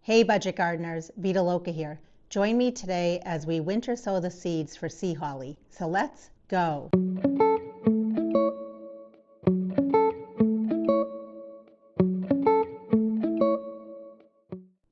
Hey budget gardeners, Vita Loca here. Join me today as we winter sow the seeds for sea holly. So let's go.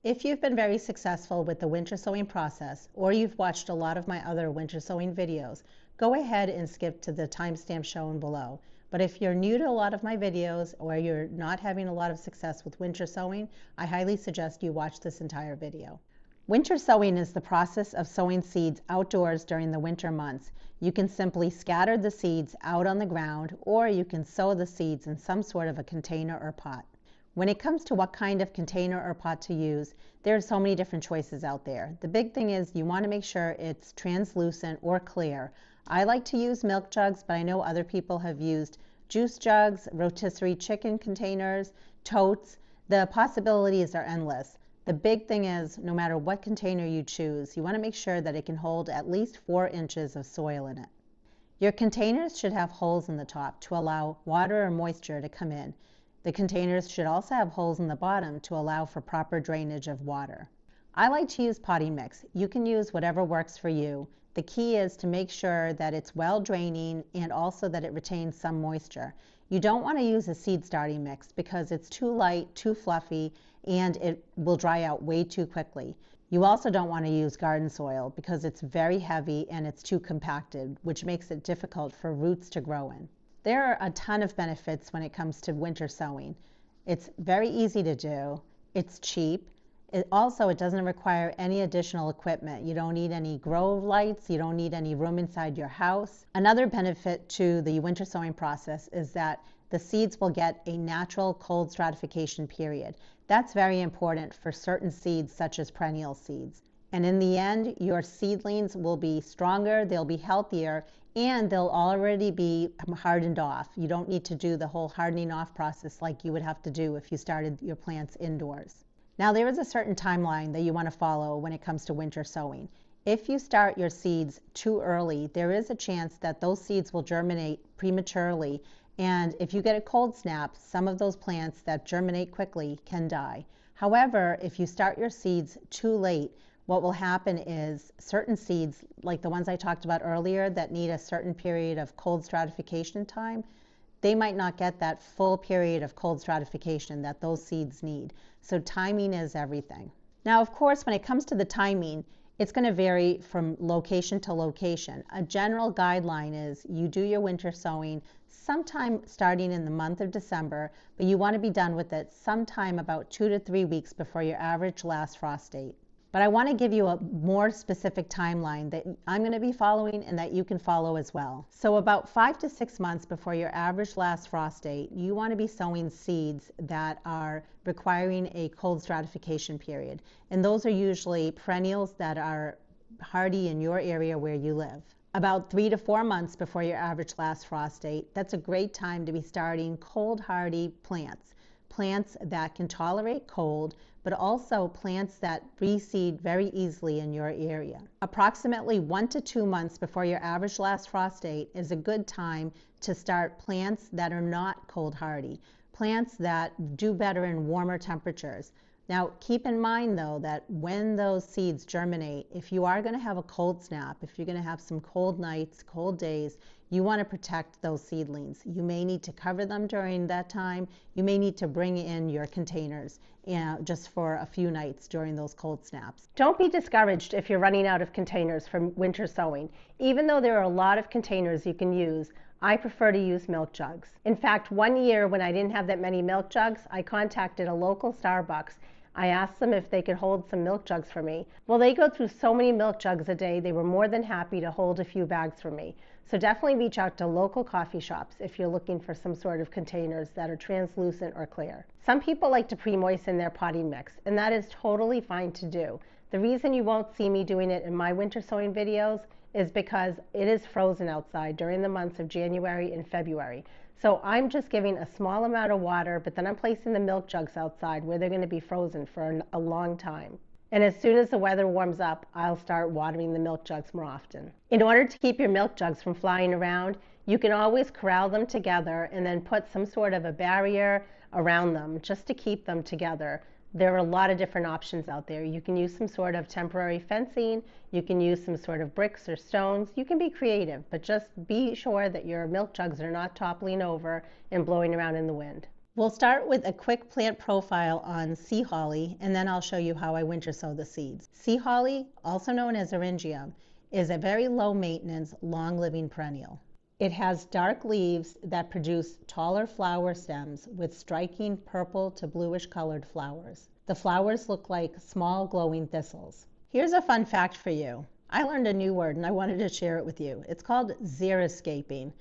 If you've been very successful with the winter sowing process, or you've watched a lot of my other winter sowing videos, go ahead and skip to the timestamp shown below. But if you're new to a lot of my videos or you're not having a lot of success with winter sowing, I highly suggest you watch this entire video. Winter sowing is the process of sowing seeds outdoors during the winter months. You can simply scatter the seeds out on the ground, or you can sow the seeds in some sort of a container or pot. When it comes to what kind of container or pot to use, there are so many different choices out there. The big thing is you want to make sure it's translucent or clear. I like to use milk jugs, but I know other people have used juice jugs, rotisserie chicken containers, totes. The possibilities are endless. The big thing is no matter what container you choose, you want to make sure that it can hold at least 4 inches of soil in it. Your containers should have holes in the top to allow water or moisture to come in. The containers should also have holes in the bottom to allow for proper drainage of water. I like to use potting mix. You can use whatever works for you. The key is to make sure that it's well draining and also that it retains some moisture. You don't want to use a seed starting mix because it's too light, too fluffy, and it will dry out way too quickly. You also don't want to use garden soil because it's very heavy and it's too compacted, which makes it difficult for roots to grow in. There are a ton of benefits when it comes to winter sowing. It's very easy to do. It's cheap. It doesn't require any additional equipment. You don't need any grow lights. You don't need any room inside your house. Another benefit to the winter sowing process is that the seeds will get a natural cold stratification period. That's very important for certain seeds such as perennial seeds. And in the end, your seedlings will be stronger, they'll be healthier, and they'll already be hardened off. You don't need to do the whole hardening off process like you would have to do if you started your plants indoors. Now there is a certain timeline that you want to follow when it comes to winter sowing. If you start your seeds too early, there is a chance that those seeds will germinate prematurely, and if you get a cold snap, some of those plants that germinate quickly can die. However, if you start your seeds too late, what will happen is certain seeds, like the ones I talked about earlier that need a certain period of cold stratification time, they might not get that full period of cold stratification that those seeds need. So timing is everything. Now, of course, when it comes to the timing, it's going to vary from location to location. A general guideline is you do your winter sowing sometime starting in the month of December, but you want to be done with it sometime about 2 to 3 weeks before your average last frost date. But I want to give you a more specific timeline that I'm going to be following and that you can follow as well. So about 5 to 6 months before your average last frost date, you want to be sowing seeds that are requiring a cold stratification period. And those are usually perennials that are hardy in your area where you live. About 3 to 4 months before your average last frost date, that's a great time to be starting cold hardy plants. Plants that can tolerate cold, but also plants that reseed very easily in your area. Approximately 1 to 2 months before your average last frost date is a good time to start plants that are not cold hardy, plants that do better in warmer temperatures. Now, keep in mind though that when those seeds germinate, if you are going to have a cold snap, if you're going to have some cold nights, cold days, you want to protect those seedlings. You may need to cover them during that time. You may need to bring in your containers just for a few nights during those cold snaps. Don't be discouraged if you're running out of containers for winter sowing. Even though there are a lot of containers you can use, I prefer to use milk jugs. In fact, one year when I didn't have that many milk jugs, I contacted a local Starbucks. I asked them if they could hold some milk jugs for me. Well, they go through so many milk jugs a day, they were more than happy to hold a few bags for me. So definitely reach out to local coffee shops if you're looking for some sort of containers that are translucent or clear. Some people like to pre-moisten their potting mix, and that is totally fine to do. The reason you won't see me doing it in my winter sowing videos is because it is frozen outside during the months of January and February. So I'm just giving a small amount of water, but then I'm placing the milk jugs outside where they're going to be frozen for a long time. And as soon as the weather warms up, I'll start watering the milk jugs more often. In order to keep your milk jugs from flying around, you can always corral them together and then put some sort of a barrier around them just to keep them together. There are a lot of different options out there. You can use some sort of temporary fencing, you can use some sort of bricks or stones. You can be creative, but just be sure that your milk jugs are not toppling over and blowing around in the wind. We'll start with a quick plant profile on sea holly, and then I'll show you how I winter sow the seeds. Sea holly, also known as Eryngium, is a very low maintenance, long living perennial. It has dark leaves that produce taller flower stems with striking purple to bluish colored flowers. The flowers look like small glowing thistles. Here's a fun fact for you. I learned a new word and I wanted to share it with you. It's called xeriscaping.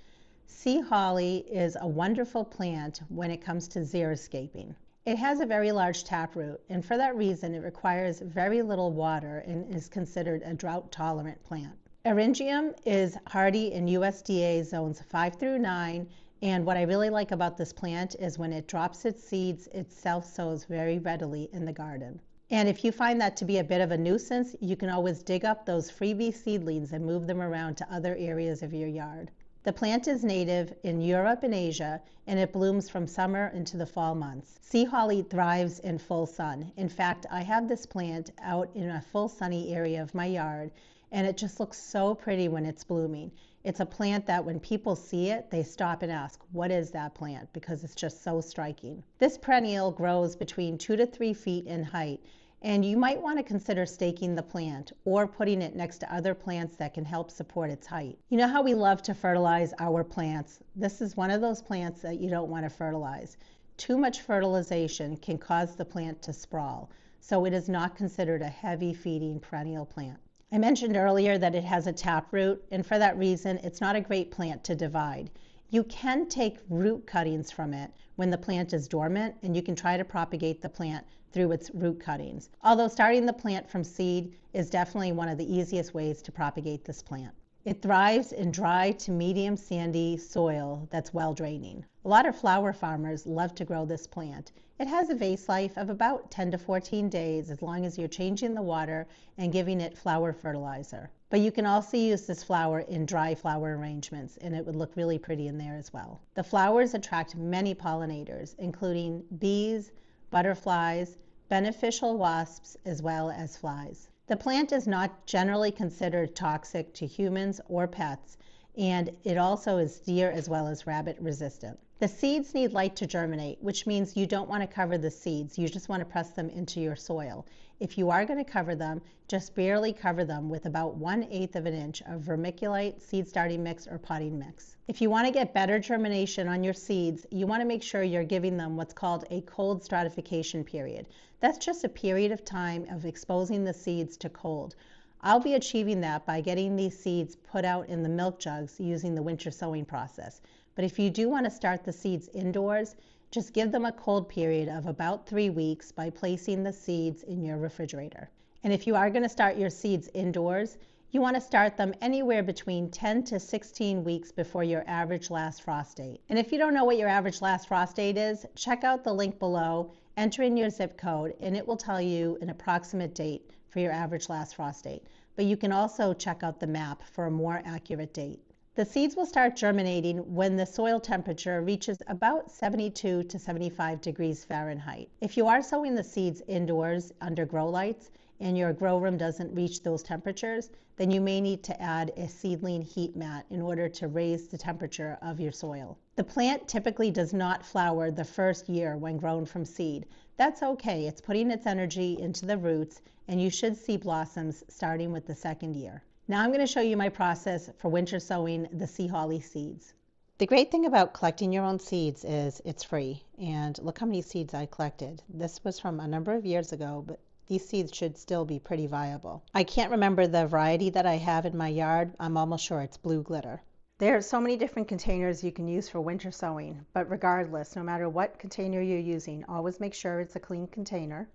Sea holly is a wonderful plant when it comes to xeriscaping. It has a very large taproot, and for that reason it requires very little water and is considered a drought-tolerant plant. Eryngium is hardy in USDA zones 5 through 9, and what I really like about this plant is when it drops its seeds, it self-sows very readily in the garden. And if you find that to be a bit of a nuisance, you can always dig up those freebie seedlings and move them around to other areas of your yard. The plant is native in Europe and Asia, and it blooms from summer into the fall months. Sea holly thrives in full sun. In fact, I have this plant out in a full sunny area of my yard, and it just looks so pretty when it's blooming. It's a plant that when people see it, they stop and ask, what is that plant? Because it's just so striking. This perennial grows between 2 to 3 feet in height, and you might want to consider staking the plant or putting it next to other plants that can help support its height. You know how we love to fertilize our plants? This is one of those plants that you don't want to fertilize. Too much fertilization can cause the plant to sprawl, so it is not considered a heavy feeding perennial plant. I mentioned earlier that it has a taproot, and for that reason, it's not a great plant to divide. You can take root cuttings from it when the plant is dormant, and you can try to propagate the plant through its root cuttings. Although starting the plant from seed is definitely one of the easiest ways to propagate this plant. It thrives in dry to medium sandy soil that's well draining. A lot of flower farmers love to grow this plant. It has a vase life of about 10 to 14 days as long as you're changing the water and giving it flower fertilizer. But you can also use this flower in dry flower arrangements, and it would look really pretty in there as well. The flowers attract many pollinators, including bees, butterflies, beneficial wasps, as well as flies. The plant is not generally considered toxic to humans or pets, and it also is deer as well as rabbit resistant. The seeds need light to germinate, which means you don't want to cover the seeds. You just want to press them into your soil. If you are going to cover them, just barely cover them with about 1/8 of an inch of vermiculite, seed starting mix, or potting mix. If you want to get better germination on your seeds, you want to make sure you're giving them what's called a cold stratification period. That's just a period of time of exposing the seeds to cold. I'll be achieving that by getting these seeds put out in the milk jugs using the winter sowing process. But if you do want to start the seeds indoors, just give them a cold period of about 3 weeks by placing the seeds in your refrigerator. And if you are going to start your seeds indoors, you want to start them anywhere between 10 to 16 weeks before your average last frost date. And if you don't know what your average last frost date is, check out the link below, enter in your zip code, and it will tell you an approximate date for your average last frost date. But you can also check out the map for a more accurate date. The seeds will start germinating when the soil temperature reaches about 72 to 75 degrees Fahrenheit. If you are sowing the seeds indoors under grow lights and your grow room doesn't reach those temperatures, then you may need to add a seedling heat mat in order to raise the temperature of your soil. The plant typically does not flower the first year when grown from seed. That's okay. It's putting its energy into the roots, and you should see blossoms starting with the second year. Now I'm going to show you my process for winter sowing the sea holly seeds. The great thing about collecting your own seeds is it's free, and look how many seeds I collected. This was from a number of years ago, but these seeds should still be pretty viable. I can't remember the variety that I have in my yard. I'm almost sure it's blue glitter. There are so many different containers you can use for winter sowing, but regardless, no matter what container you're using, always make sure it's a clean container.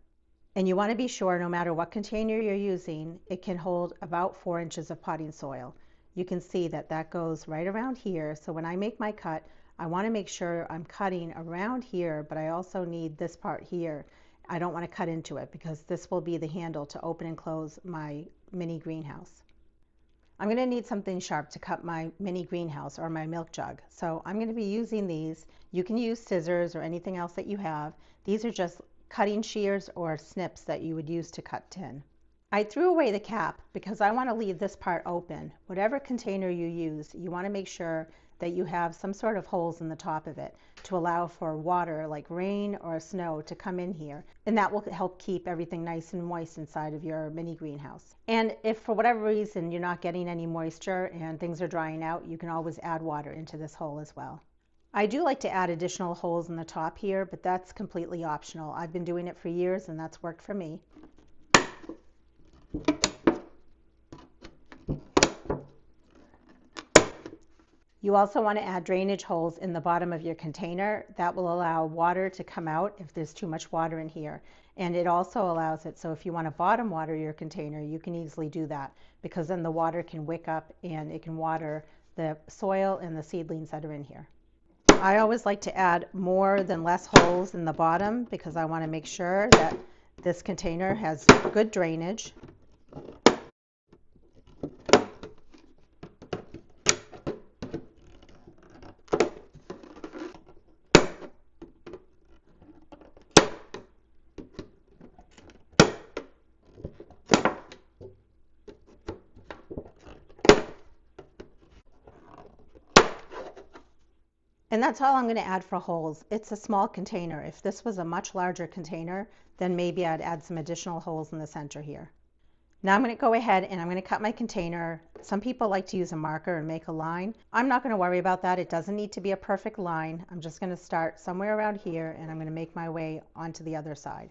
And you want to be sure no matter what container you're using, it can hold about 4 inches of potting soil. You can see that that goes right around here. So when I make my cut, I want to make sure I'm cutting around here, but I also need this part here. I don't want to cut into it because this will be the handle to open and close my mini greenhouse. I'm going to need something sharp to cut my mini greenhouse or my milk jug. So I'm going to be using these. You can use scissors or anything else that you have. These are just cutting shears or snips that you would use to cut tin. I threw away the cap because I want to leave this part open. Whatever container you use, you want to make sure that you have some sort of holes in the top of it to allow for water like rain or snow to come in here, and that will help keep everything nice and moist inside of your mini greenhouse. And if for whatever reason you're not getting any moisture and things are drying out, you can always add water into this hole as well. I do like to add additional holes in the top here, but that's completely optional. I've been doing it for years and that's worked for me. You also want to add drainage holes in the bottom of your container. That will allow water to come out if there's too much water in here. And it also allows it so if you want to bottom water your container, you can easily do that, because then the water can wick up and it can water the soil and the seedlings that are in here. I always like to add more than less holes in the bottom because I want to make sure that this container has good drainage. And that's all I'm going to add for holes. It's a small container. If this was a much larger container, then maybe I'd add some additional holes in the center here. Now I'm going to go ahead and I'm going to cut my container. Some people like to use a marker and make a line. I'm not going to worry about that. It doesn't need to be a perfect line. I'm just going to start somewhere around here and I'm going to make my way onto the other side.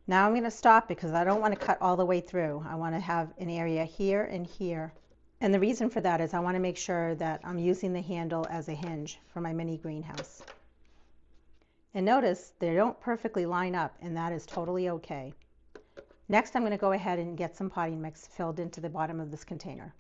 Now I'm going to stop because I don't want to cut all the way through. I want to have an area here and here. And the reason for that is I want to make sure that I'm using the handle as a hinge for my mini greenhouse. And notice they don't perfectly line up, and that is totally okay. Next, I'm going to go ahead and get some potting mix filled into the bottom of this container.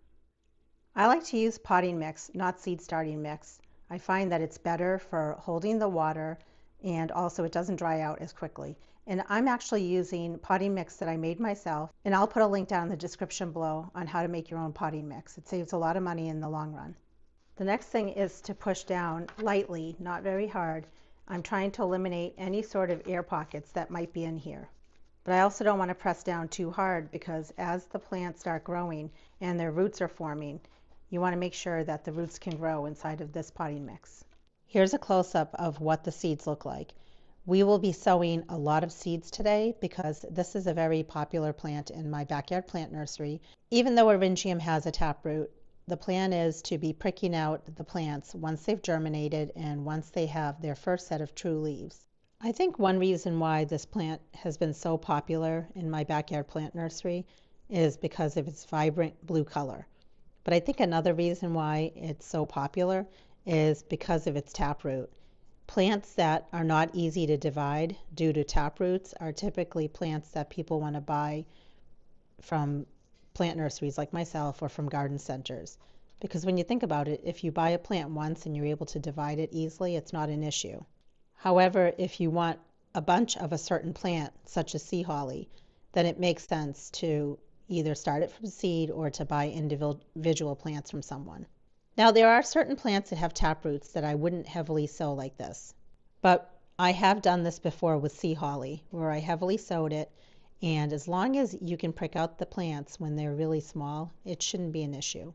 I like to use potting mix, not seed starting mix. I find that it's better for holding the water, and also it doesn't dry out as quickly. And I'm actually using potting mix that I made myself, and I'll put a link down in the description below on how to make your own potting mix. It saves a lot of money in the long run. The next thing is to push down lightly, not very hard. I'm trying to eliminate any sort of air pockets that might be in here. But I also don't want to press down too hard because as the plants start growing and their roots are forming, you want to make sure that the roots can grow inside of this potting mix. Here's a close-up of what the seeds look like. We will be sowing a lot of seeds today because this is a very popular plant in my backyard plant nursery. Even though Eryngium has a taproot, the plan is to be pricking out the plants once they've germinated and once they have their first set of true leaves. I think one reason why this plant has been so popular in my backyard plant nursery is because of its vibrant blue color. But I think another reason why it's so popular is because of its taproot. Plants that are not easy to divide due to taproots are typically plants that people want to buy from plant nurseries like myself or from garden centers. Because when you think about it, if you buy a plant once and you're able to divide it easily, it's not an issue. However, if you want a bunch of a certain plant, such as sea holly, then it makes sense to either start it from seed or to buy individual plants from someone. Now, there are certain plants that have taproots that I wouldn't heavily sow like this. But I have done this before with sea holly, where I heavily sowed it. And as long as you can prick out the plants when they're really small, it shouldn't be an issue.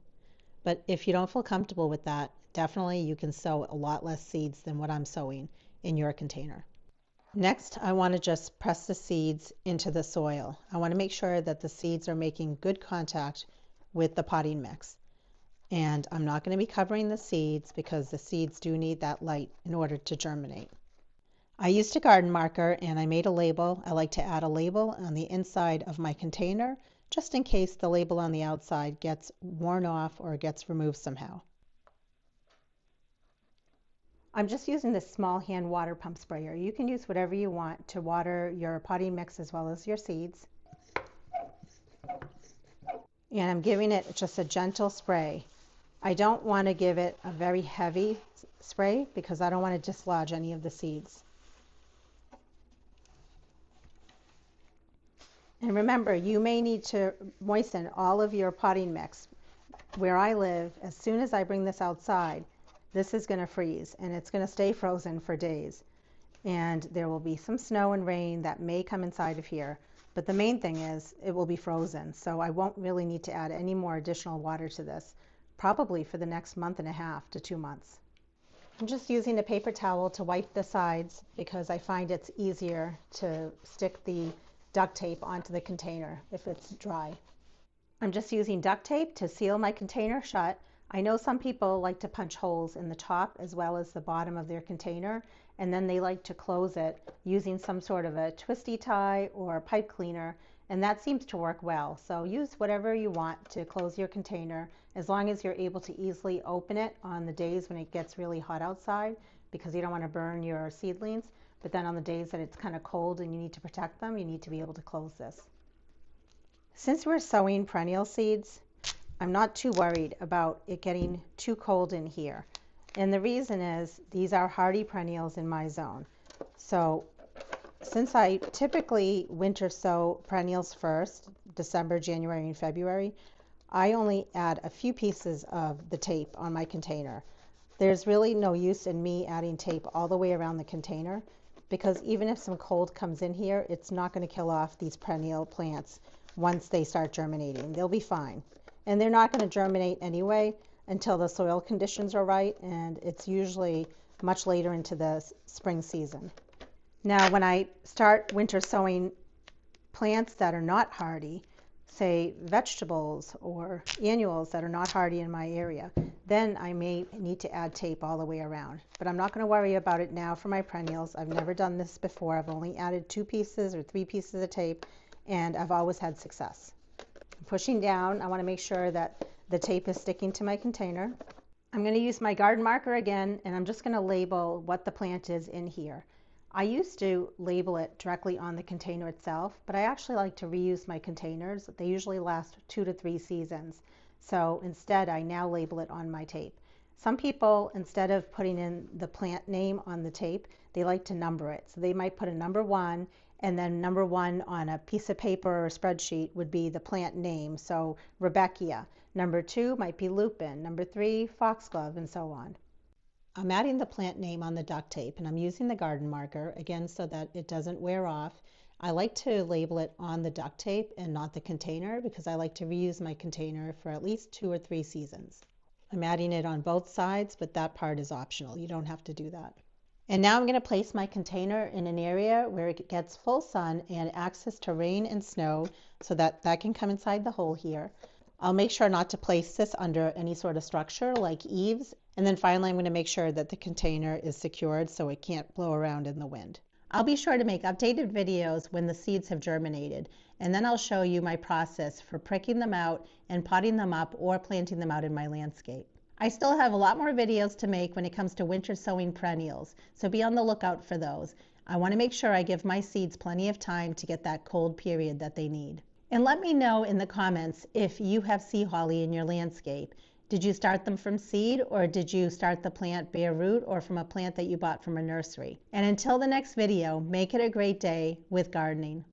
But if you don't feel comfortable with that, definitely you can sow a lot less seeds than what I'm sowing in your container. Next, I want to just press the seeds into the soil. I want to make sure that the seeds are making good contact with the potting mix. And I'm not going to be covering the seeds because the seeds do need that light in order to germinate. I used a garden marker and I made a label. I like to add a label on the inside of my container just in case the label on the outside gets worn off or gets removed somehow. I'm just using this small hand water pump sprayer. You can use whatever you want to water your potting mix as well as your seeds. And I'm giving it just a gentle spray. I don't want to give it a very heavy spray because I don't want to dislodge any of the seeds. And remember, you may need to moisten all of your potting mix where I live, as soon as I bring this outside, this is going to freeze and it's going to stay frozen for days. And there will be some snow and rain that may come inside of here. But the main thing is it will be frozen. So I won't really need to add any more additional water to this, probably for the next month and a half to 2 months. I'm just using a paper towel to wipe the sides because I find it's easier to stick the duct tape onto the container if it's dry. I'm just using duct tape to seal my container shut. I know some people like to punch holes in the top as well as the bottom of their container, and then they like to close it using some sort of a twisty tie or a pipe cleaner, and that seems to work well. So use whatever you want to close your container, as long as you're able to easily open it on the days when it gets really hot outside, because you don't want to burn your seedlings. But then on the days that it's kind of cold and you need to protect them, you need to be able to close this. Since we're sowing perennial seeds, I'm not too worried about it getting too cold in here. And the reason is these are hardy perennials in my zone. So since I typically winter sow perennials first, December, January, and February, I only add a few pieces of the tape on my container. There's really no use in me adding tape all the way around the container, because even if some cold comes in here, it's not going to kill off these perennial plants once they start germinating. They'll be fine. And they're not going to germinate anyway until the soil conditions are right, and it's usually much later into the spring season. Now, when I start winter sowing plants that are not hardy, say vegetables or annuals that are not hardy in my area, then I may need to add tape all the way around. But I'm not going to worry about it now for my perennials. I've never done this before. I've only added 2 pieces or 3 pieces of tape, and I've always had success. Pushing down, I want to make sure that the tape is sticking to my container. I'm going to use my garden marker again, and I'm just going to label what the plant is in here. I used to label it directly on the container itself, but I actually like to reuse my containers. They usually last 2 to 3 seasons. So instead, I now label it on my tape. Some people, instead of putting in the plant name on the tape, they like to number it. So they might put a number 1, and then number 1 on a piece of paper or a spreadsheet would be the plant name. So Rebecca. Number 2 might be lupin. Number 3, foxglove, and so on. I'm adding the plant name on the duct tape, and I'm using the garden marker, again, so that it doesn't wear off. I like to label it on the duct tape and not the container, because I like to reuse my container for at least 2 or 3 seasons. I'm adding it on both sides, but that part is optional. You don't have to do that. And now I'm going to place my container in an area where it gets full sun and access to rain and snow, so that can come inside the hole here. I'll make sure not to place this under any sort of structure like eaves. And then finally, I'm going to make sure that the container is secured so it can't blow around in the wind. I'll be sure to make updated videos when the seeds have germinated, and then I'll show you my process for pricking them out and potting them up or planting them out in my landscape. I still have a lot more videos to make when it comes to winter sowing perennials, so be on the lookout for those. I want to make sure I give my seeds plenty of time to get that cold period that they need. And let me know in the comments if you have sea holly in your landscape. Did you start them from seed, or did you start the plant bare root, or from a plant that you bought from a nursery? And until the next video, make it a great day with gardening.